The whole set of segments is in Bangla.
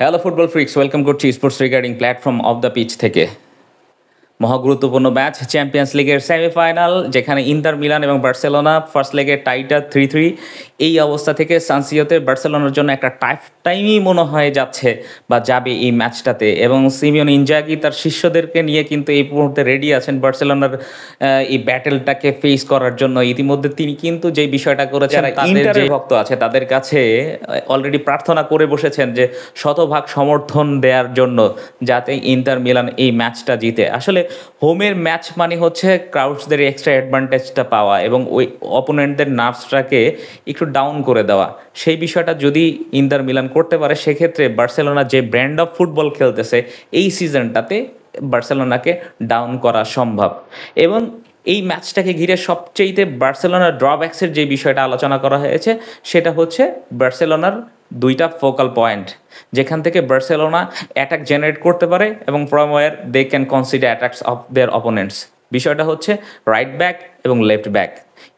হ্যালো ফুটবল ফ্রিক্স, ওয়েলকাম করছি sports regarding platform of the pitch থেকে। মহাগুরুত্বপূর্ণ ম্যাচ চ্যাম্পিয়ন্স লিগের সেমিফাইনাল, যেখানে ইন্টার মিলান এবং বার্সেলোনা ফার্স্ট লেগের টাইটা 3-3। এই অবস্থা থেকে সানসিওতে বার্সেলোনার জন্য একটা টাইফ টাইমই মনে হয় যাচ্ছে বা যাবে এই ম্যাচটাতে, এবং সিমিওন ইনজাগি তার শিষ্যদেরকে নিয়ে কিন্তু এই মুহূর্তে রেডি আছেন বার্সেলোনার এই ব্যাটেলটাকে ফেস করার জন্য। ইতিমধ্যে তিনি কিন্তু যে বিষয়টা করেছেন, ইন্টারের ভক্ত আছে তাদের কাছে অলরেডি প্রার্থনা করে বসেছেন যে শতভাগ সমর্থন দেওয়ার জন্য, যাতে ইন্টার মিলান এই ম্যাচটা জিতে। আসলে হোমের ম্যাচ মানে হচ্ছে ক্রাউডসদের এক্সট্রা অ্যাডভান্টেজটা পাওয়া এবং ওই অপোনেন্টদের নার্ভসটাকে একটু ডাউন করে দেওয়া। সেই বিষয়টা যদি ইন্টার মিলান করতে পারে, সেক্ষেত্রে বার্সেলোনা যে ব্র্যান্ড অফ ফুটবল খেলতেছে এই সিজনটাতে, বার্সেলোনাকে ডাউন করা সম্ভব। এবং এই ম্যাচটাকে ঘিরে সবচেয়েতে বার্সেলোনার ড্রব্যাক্সের যে বিষয়টা আলোচনা করা হয়েছে, সেটা হচ্ছে বার্সেলোনার দুইটা ফোকাল পয়েন্ট, যেখান থেকে বার্সেলোনা অ্যাটাক জেনারেট করতে পারে এবং from where they can consider attacks of their opponents. বিষয়টা হচ্ছে রাইট ব্যাক এবং লেফট ব্যাক,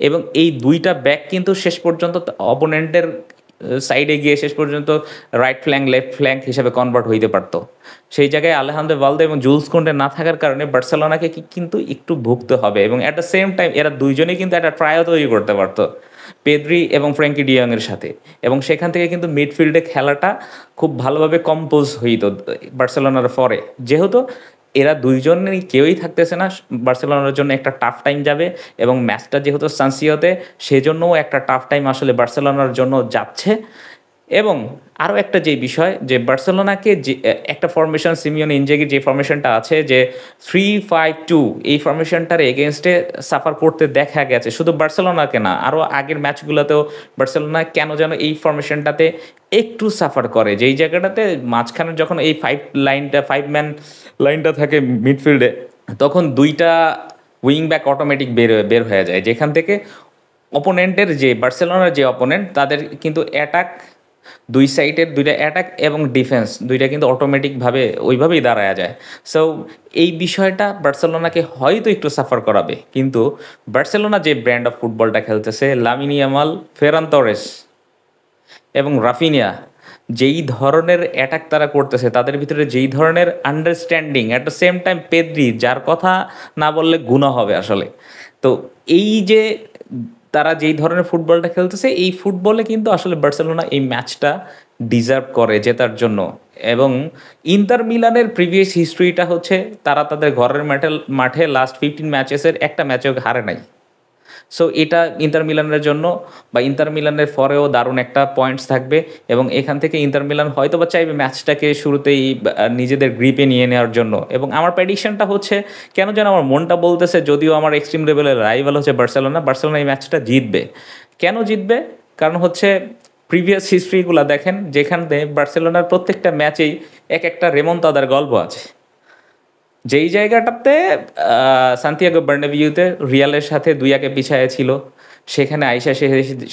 এবং এই দুইটা ব্যাক কিন্তু শেষ পর্যন্ত অপোনেন্টের সাইডে গিয়ে শেষ পর্যন্ত রাইট ফ্ল্যাঙ্ক লেফট ফ্ল্যাঙ্ক হিসাবে কনভার্ট হইতে পারতো। সেই জায়গায় আলেহান্দ্রো ভালদে এবং জুলস কোন্ডে না থাকার কারণে বার্সেলোনাকে কিন্তু একটু ভুগতে হবে, এবং অ্যাট দ্য সেম টাইম এরা দুইজনেই কিন্তু একটা ট্রায়ও তৈরি করতে পারতো পেদ্রি এবং ফ্র্যাঙ্কি ডিয়ংয়ের সাথে, এবং সেখান থেকে কিন্তু মিডফিল্ডে খেলাটা খুব ভালোভাবে কম্পোজ হইত বার্সেলোনার পরে। যেহেতু এরা দুইজনেরই কেউই থাকতেছে না, বার্সেলোনার জন্য একটা টাফ টাইম যাবে, এবং ম্যাচটা যেহেতু সানসিওতে, সেজন্যও একটা টাফ টাইম আসলে বার্সেলোনার জন্য যাচ্ছে। এবং আরও একটা যে বিষয়, যে বার্সেলোনাকে যে একটা ফরমেশন সিমিওন ইনজাগির যে ফরমেশনটা আছে, যে 3-5-2, এই ফরমেশনটার এগেনস্টে সাফার করতে দেখা গেছে। শুধু বার্সেলোনাকে না, আরও আগের ম্যাচগুলোতেও বার্সেলোনা কেন যেন এই ফরমেশনটাতে একটু সাফার করে, যেই জায়গাটাতে মাঝখানে যখন এই ফাইভ ম্যান লাইনটা থাকে মিডফিল্ডে, তখন দুইটা উইং ব্যাক অটোমেটিক বের হয়ে যায়, যেখান থেকে অপোনেন্টের যে বার্সেলোনার যে অপোনেন্ট, তাদের কিন্তু অ্যাটাক দুই সাইডের দুইটা অ্যাটাক এবং ডিফেন্স দুইটা কিন্তু অটোমেটিকভাবে ওইভাবেই দাঁড়ায়া যায়। সো এই বিষয়টা বার্সেলোনাকে হয়তো একটু সাফার করাবে, কিন্তু বার্সেলোনা যে ব্র্যান্ড অফ ফুটবলটা খেলতেছে, লামিন ইয়ামাল, ফেরান তরেস এবং রাফিনিয়া, যেই ধরনের অ্যাটাক তারা করতেছে, তাদের ভিতরে যেই ধরনের understanding, at the same time Pedri, যার কথা না বললে গুণা হবে আসলে। তো এই যে তারা যেই ধরনের ফুটবলটা খেলতেছে, এই ফুটবলে কিন্তু আসলে বার্সেলোনা এই ম্যাচটা ডিজার্ভ করে জেতার জন্য। এবং ইন্টার মিলানের প্রিভিয়াস হিস্ট্রিটা হচ্ছে, তারা তাদের ঘরের মাঠে লাস্ট 15 ম্যাচেসের একটা ম্যাচেও হারে নাই। সো এটা ইন্টার মিলানের জন্য বা ইন্টার মিলানের পরেও দারুণ একটা পয়েন্টস থাকবে, এবং এখান থেকে ইন্টার মিলান হয়তো বা চাইবে ম্যাচটাকে শুরুতেই নিজেদের গ্রিপে নিয়ে নেওয়ার জন্য। এবং আমার প্রেডিকশনটা হচ্ছে, কেন যেন আমার মনটা বলতেছে, যদিও আমার এক্সট্রিম লেভেলের রাইভাল হচ্ছে বার্সেলোনা, বার্সেলোনা এই ম্যাচটা জিতবে। কেন জিতবে? কারণ হচ্ছে প্রিভিয়াস হিস্ট্রিগুলো দেখেন, যেখানে বার্সেলোনার প্রত্যেকটা ম্যাচেই এক একটা রেমন্তাদার গল্প আছে। যেই জায়গাটাতে সান্তিয়াগো বার্নাবিউতে রিয়ালের সাথে 2-1 পিছায়ে ছিল, সেখানে আইসা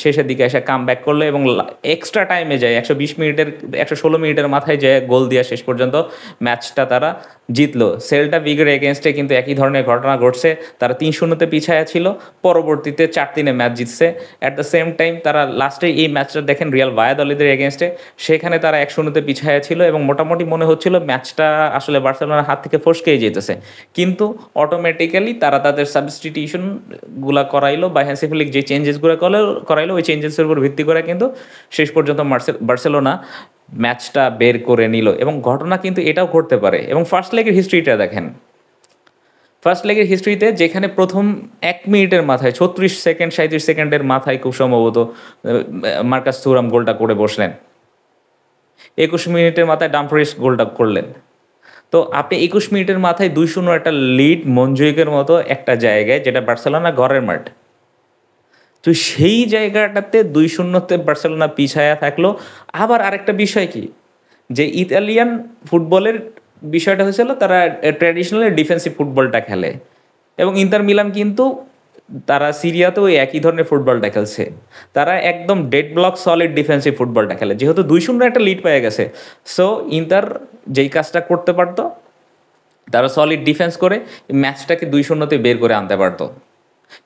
শেষের দিকে এসে কাম ব্যাক করলো, এবং এক্সট্রা টাইমে যায় 116 মিনিটের মাথায় যায় গোল দিয়ে শেষ পর্যন্ত ম্যাচটা তারা জিতলো। সেল্টা ভিগোর এগেনস্টে কিন্তু একই ধরনের ঘটনা ঘটছে, তারা 3-0 পিছায়া ছিল, পরবর্তীতে 4-3 ম্যাচ জিতছে। অ্যাট দ্য সেম টাইম তারা লাস্টে এই ম্যাচটা দেখেন রিয়াল ভায়াদলিদের এগেনস্টে, সেখানে তারা 1-0 পিছায়া ছিল, এবং মোটামুটি মনে হচ্ছিল ম্যাচটা আসলে বার্সেলোনার হাত থেকে ফসকেই যেতেছে। কিন্তু অটোমেটিক্যালি তারা তাদের সাবস্টিটিউশনগুলো করাইলো, বা হ্যান্সি ফ্লিক যে চেঞ্জেসগুলো করাইলো, ওই চেঞ্জেসের উপর ভিত্তি করে কিন্তু শেষ পর্যন্ত বার্সেলোনা ম্যাচটা বের করে নিল। এবং ঘটনা কিন্তু এটাও ঘটতে পারে। এবং ফার্স্ট লেগের হিস্ট্রিটা দেখেন, ফার্স্ট লেগের হিস্ট্রিতে যেখানে প্রথম 1 মিনিটের মাথায় 36 সেকেন্ড 37 সেকেন্ডের মাথায় খুব সম্ভবত মার্কাস থুরাম গোলটা করে বসলেন, 21 মিনিটের মাথায় ডামফ্রিস গোলটা করলেন। তো আপনি 21 মিনিটের মাথায় 2-0 একটা লিড মনজুইকের মতো একটা জায়গায়, যেটা বার্সেলোনা ঘরের মাঠ, তো সেই জায়গাটাতে 2-0 বার্সেলোনা পিছায়া থাকলো। আবার আরেকটা বিষয় কি, যে ইতালিয়ান ফুটবলের বিষয়টা হয়েছিল, তারা ট্র্যাডিশনালি ডিফেন্সিভ ফুটবলটা খেলে, এবং ইন্টার মিলান কিন্তু তারা সিরিয়াতেও একই ধরনের ফুটবলটা খেলছে। তারা একদম ডেড ব্লক সলিড ডিফেন্সিভ ফুটবলটা খেলে, যেহেতু 2-0 একটা লিড পেয়ে গেছে। সো ইন্টার যেই কাজটা করতে পারতো, তারা সলিড ডিফেন্স করে ম্যাচটাকে 2-0 বের করে আনতে পারতো।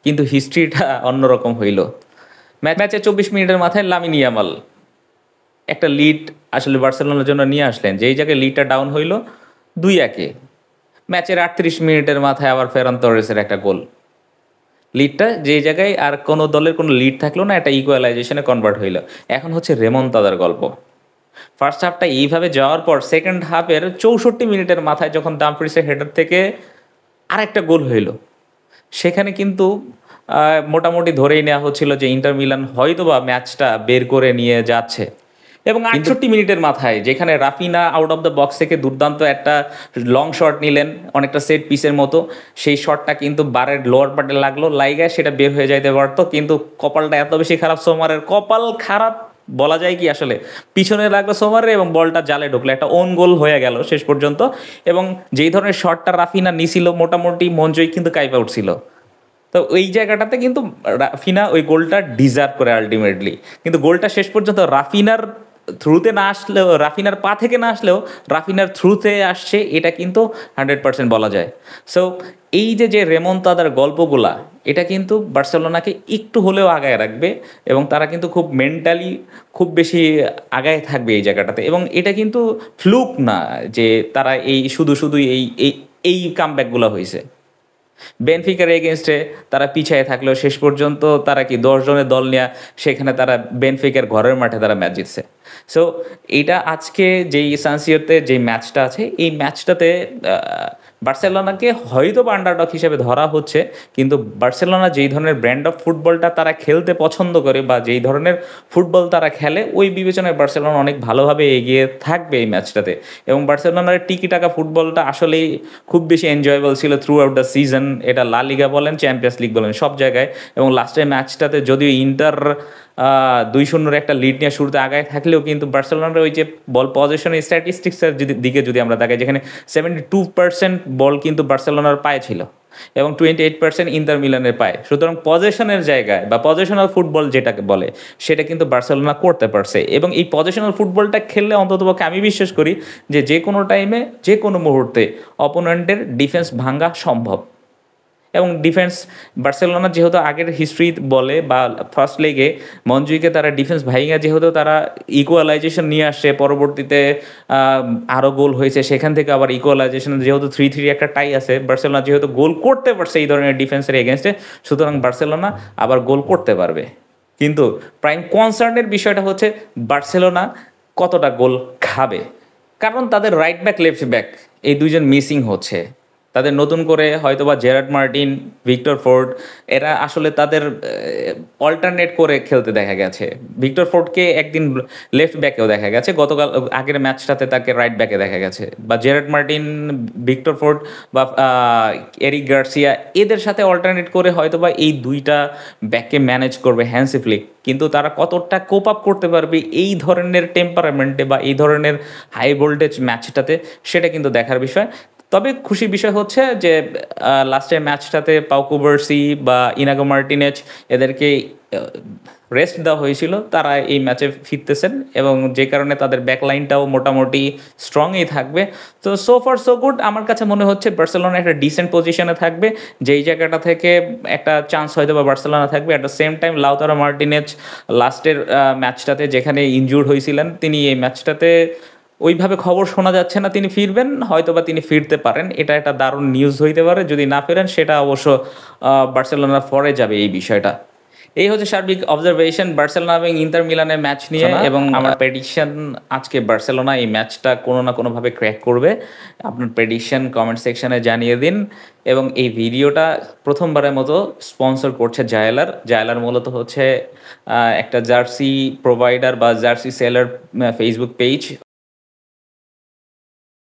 কিন্তু হিস্ট্রিটা অন্যরকম হইল। ম্যাচে 24 মিনিটের মাথায় লামিন ইয়ামাল একটা লিড আসলে বার্সেলোনার জন্য নিয়ে আসলেন, যেই জায়গায় লিডটা ডাউন হইল 2-1, ম্যাচের 38 মিনিটের মাথায় আবার ফেরান তোরেসের একটা গোল। লিডটা যেই জায়গায় আর কোনো দলের কোনো লিড থাকলো না, একটা ইকুয়ালাইজেশনে কনভার্ট হইল। এখন হচ্ছে রেমন্তাদার গল্প। ফার্স্ট হাফটা এইভাবে যাওয়ার পর সেকেন্ড হাফের 64 মিনিটের মাথায় যখন ডামফ্রিসের হেডার থেকে আরেকটা গোল হইল, সেখানে কিন্তু মোটামুটি ধরেই নেওয়া হচ্ছিল যে ইন্টার মিলান হয়তোবা ম্যাচটা বের করে নিয়ে যাচ্ছে। এবং 68 মিনিটের মাথায় যেখানে Raphinha out of the box থেকে দুর্দান্ত একটা লং শট নিলেন, অনেকটা সেট পিসের মতো, সেই শটটা কিন্তু বারের লোয়ার পার্টে লাগলো, লাইগায় সেটা বের হয়ে যাইতে পারতো, কিন্তু কপালটা এত বেশি খারাপ সোমারের, কপাল খারাপ বলা যায় কি আসলে, পিছনে লাগলো সোমারের এবং বলটা জালে ঢুকলো, একটা ওন গোল হয়ে গেল শেষ পর্যন্ত। এবং যেই ধরনের শটটা রাফিনা নিছিল মোটামুটি মঞ্জই কিন্তু কাইপা উঠছিল। তো ওই জায়গাটাতে কিন্তু রাফিনা ওই গোলটা ডিজার্ভ করে আলটিমেটলি, কিন্তু গোলটা শেষ পর্যন্ত রাফিনার থ্রুতে না আসলেও, রাফিনার পা থেকে না আসলেও রাফিনার থ্রুতে আসছে, এটা কিন্তু 100% বলা যায়। সো এই যে রেমন্তাদার গল্পগুলা, এটা কিন্তু বার্সেলোনাকে একটু হলেও আগায় রাখবে এবং তারা কিন্তু খুব মেন্টালি খুব বেশি আগায় থাকবে এই জায়গাটাতে। এবং এটা কিন্তু ফ্লুক না যে তারা এই শুধু শুধু এই এই এই কামব্যাকগুলো হয়েছে। বেনফিকার এগেনস্টে তারা পিছিয়ে থাকলেও শেষ পর্যন্ত তারা কি 10 জনের দল নেওয়া, সেখানে তারা বেনফিকার ঘরের মাঠে তারা ম্যাচ জিতছে। সো এটা আজকে যেই সানসিওতে যেই ম্যাচটা আছে, এই ম্যাচটাতে বার্সেলোনাকে হয়তো বা আন্ডারডগ হিসেবে ধরা হচ্ছে, কিন্তু বার্সেলোনা যেই ধরনের ব্র্যান্ড অফ ফুটবলটা তারা খেলতে পছন্দ করে বা যেই ধরনের ফুটবল তারা খেলে, ওই বিবেচনায় বার্সেলোনা অনেক ভালোভাবে এগিয়ে থাকবে এই ম্যাচটাতে। এবং বার্সেলোনার টিকি টাকা ফুটবলটা আসলেই খুব বেশি এনজয়েবল ছিল থ্রু আউট দ্য সিজন, এটা লা লিগা বলেন, চ্যাম্পিয়ন্স লিগ বলেন, সব জায়গায়। এবং লাস্টের ম্যাচটাতে যদিও ইন্টার 2-0 একটা লিড নিয়ে শুরুতে আগায় থাকলেও কিন্তু বার্সেলোনার ওই যে বল পজিশনের স্ট্যাটিস্টিক্সের দিকে যদি আমরা তাকাই, যেখানে 72% বল কিন্তু বার্সেলোনার পায়ে ছিল এবং 28% ইন্টার মিলানের পায়ে। সুতরাং পজিশনের জায়গায় বা পজিশনাল ফুটবল যেটাকে বলে, সেটা কিন্তু বার্সেলোনা করতে পারছে। এবং এই পজিশনাল ফুটবলটা খেললে অন্ততপক্ষে আমি বিশ্বাস করি যে কোনো টাইমে যে কোনো মুহূর্তে অপোনেন্টের ডিফেন্স ভাঙা সম্ভব। এবং ডিফেন্স বার্সেলোনা যেহেতু আগের হিস্ট্রি বলে বা ফার্স্ট লেগে মঞ্জুইকে তারা ডিফেন্স ভাইঙা যেহেতু তারা ইকুয়ালাইজেশন নিয়ে আসছে, পরবর্তীতে আরও গোল হয়েছে, সেখান থেকে আবার ইকুয়ালাইজেশন যেহেতু 3-3 একটা টাই আছে, বার্সেলোনা যেহেতু গোল করতে পারছে এই ধরনের ডিফেন্সের এগেনস্টে, সুতরাং বার্সেলোনা আবার গোল করতে পারবে। কিন্তু প্রাইম কনসার্নের বিষয়টা হচ্ছে বার্সেলোনা কতটা গোল খাবে, কারণ তাদের রাইট ব্যাক লেফট ব্যাক এই দুইজন মিসিং হচ্ছে। তাদের নতুন করে হয়তোবা জেরার্ড মার্টিন, ভিক্টর ফোর্ড, এরা আসলে তাদের অল্টারনেট করে খেলতে দেখা গেছে। ভিক্টর ফোর্ডকে একদিন লেফট ব্যাকেও দেখা গেছে, গতকাল আগের ম্যাচটাতে তাকে রাইট ব্যাকে দেখা গেছে। বা জেরার্ড মার্টিন, ভিক্টর ফোর্ড বা এরিক গার্সিয়া, এদের সাথে অল্টারনেট করে হয়তোবা এই দুইটা ব্যাককে ম্যানেজ করবে হ্যান্সি ফ্লিক। কিন্তু তারা কতটা কোপ আপ করতে পারবে এই ধরনের টেম্পারামেন্টে বা এই ধরনের হাই ভোল্টেজ ম্যাচটাতে, সেটা কিন্তু দেখার বিষয়। তবে খুশির বিষয় হচ্ছে যে লাস্টের ম্যাচটাতে পাউ কুবার্সি বা ইনাগো মার্টিনেজ এদেরকে রেস্ট দেওয়া হয়েছিল, তারা এই ম্যাচে ফিরতেছেন এবং যে কারণে তাদের ব্যাকলাইনটাও মোটামুটি স্ট্রংই থাকবে। তো সো ফার সো গুড, আমার কাছে মনে হচ্ছে বার্সেলোনা একটা ডিসেন্ট পজিশনে থাকবে, যেই জায়গাটা থেকে একটা চান্স হয়তো বা বার্সেলোনা থাকবে। At the same time Lautaro Martinez লাস্টের ম্যাচটাতে যেখানে ইনজুর্ড হয়েছিলেন, তিনি এই ম্যাচটাতে ওইভাবে খবর শোনা যাচ্ছে না তিনি ফিরবেন, হয়তো বা তিনি ফিরতে পারেন, এটা একটা দারুণ নিউজ হইতে পারে। যদি না ফেরেন সেটা অবশ্য বার্সেলোনার ফরে যাবে এই বিষয়টা। এই হচ্ছে সার্বিক অবজারভেশন বার্সেলোনা এবং ইন্টার মিলানের ম্যাচ নিয়ে। এবং আমার প্রেডিকশন আজকে বার্সেলোনা এই ম্যাচটা কোনো না কোনোভাবে ক্র্যাক করবে। আপনার প্রেডিকশন কমেন্ট সেকশনে জানিয়ে দিন। এবং এই ভিডিওটা প্রথমবারের মতো স্পন্সর করছে জায়েলার। জায়েলার মূলত হচ্ছে একটা জার্সি প্রোভাইডার বা জার্সি সেলার ফেসবুক পেজ।